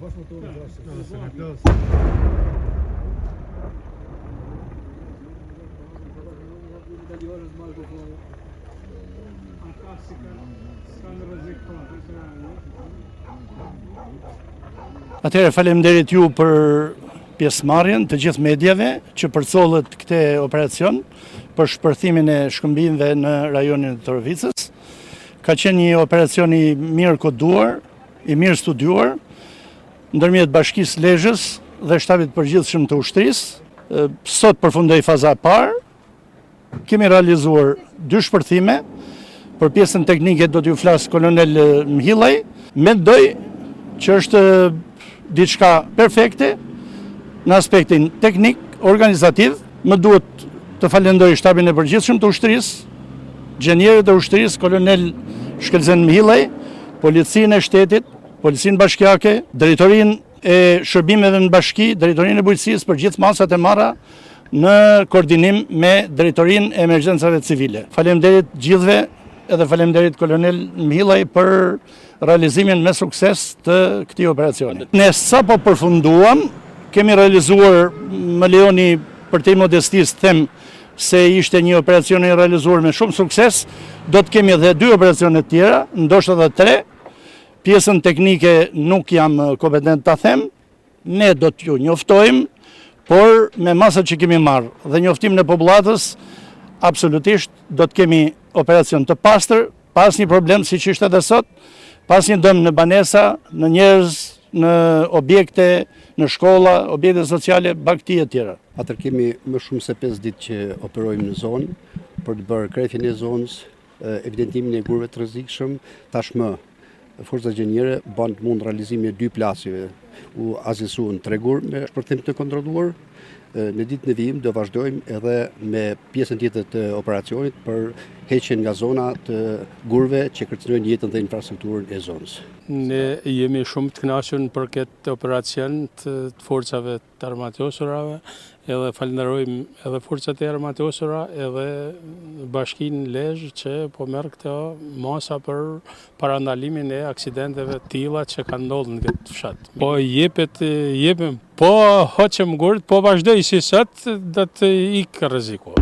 Atëherë faleminderit ju për pjesëmarrjen të gjithë mediave që përcollët këtë operacion për shpërthimin e shkëmbimeve në rajonin e Torovicës. Ka qenë një operacion i mirë koduar, i mirë studiuar, ndërmjet Bashkisë Lezhës dhe shtabit përgjithshëm të ushtrisë. Sot përfundoi faza e parë. Kemi realizuar 2 shpërthime. Për pjesën teknike do t'ju flas kolonel Mhillaj. Mendoj që është diçka perfekte në aspektin teknik, organizativ. Më duhet të falenderoj shtabin e përgjithshëm të ushtrisë, gjenierët e ushtrisë, kolonel Shkelzen Mhillaj, policinë e shtetit, policinë bashkiake, drejtorinë e shërbimeve në bashki, drejtorinë e bujqësisë për gjithë masat e marra në koordinim me drejtorinë e emergjencave civile. Faleminderit gjithëve edhe faleminderit kolonel Mhillaj për realizimin me sukses të këtij operacioni. Ne sapo përfunduam, kemi realizuar, më lejoni për te modestisë them se ishte një operacion i realizuar me shumë sukses. Do të kemi edhe 2 operacione tjera, ndoshta edhe 3. Pjesën teknike nuk jam kompetent ta them. Ne do t'ju njoftojmë, por me masat që kemi marrë dhe njoftimin e popullatës, absolutisht do të kemi operacion të pastër, pas një problem siç ishte edhe sot, pas një dëm në banesa, në njerëz, në objekte, në shkolla, objekte sociale, bagti e tjera. Atër kemi më shumë se 5 ditë që operojmë në zonë për të bërë krejtjen e zonës, evidentimin e gurëve të rrezikshëm. Tashmë forcat gjeniere bën mund realizimin e 2 plasjeve. U azisuan 3 gurë me shpërthim të kontrolluar. Në ditën e vijim do vazhdojmë edhe me pjesën tjetër të operacionit për heqjen nga zona të gurëve që kërcënojnë jetën dhe infrastrukturën e zonës. Ne jemi shumë të kënaqur për këtë operacion të forcave të armatosura, edhe falenderojmë edhe forcat e armatosura edhe Bashkinë Lezhë që po merr këto masa për parandalimin e aksidenteve të tilla që kanë ndodhur në këtë fshat. Po jepem, po hoqëm gurët, po vazhdoj si sot, do të ikë rreziku.